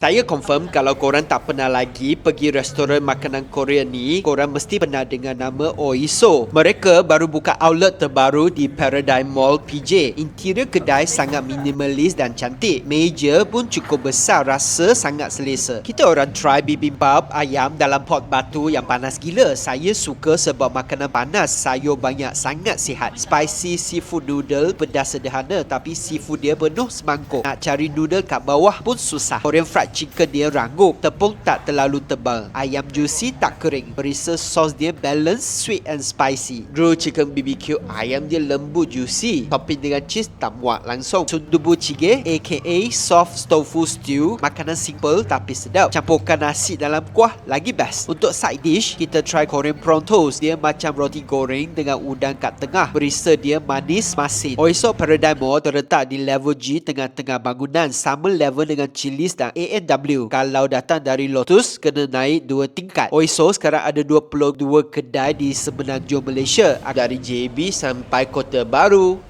Saya confirm kalau korang tak pernah lagi pergi restoran makanan Korea ni, korang mesti pernah dengar nama Oiso. Mereka baru buka outlet terbaru di Paradigm Mall PJ. Interior kedai sangat minimalis dan cantik. Meja pun cukup besar, rasa sangat selesa. Kita orang try bibimbap ayam dalam pot batu yang panas gila. Saya suka sebab makanan panas, sayur banyak, sangat sihat. Spicy seafood noodle, pedas sederhana tapi seafood dia penuh semangkuk. Nak cari noodle kat bawah pun susah. Korean fried chicken dia rangup, tepung tak terlalu tebal, ayam juicy tak kering, perisa sos dia balance sweet and spicy. Grilled chicken BBQ, ayam dia lembut juicy, topping dengan cheese tak muak langsung. Sundubu jjigae aka soft tofu stew, makanan simple tapi sedap, campurkan nasi dalam kuah lagi best. Untuk side dish, kita try Korean prawn toast, dia macam roti goreng dengan udang kat tengah, perisa dia manis masin. Oiso Paradigm Mall terletak di level G tengah-tengah bangunan, sama level dengan Chili's dan A&W. Kalau datang dari Lotus, kena naik 2 tingkat. Oiso sekarang ada 22 kedai di semenanjung Malaysia, dari JB sampai Kota Baru.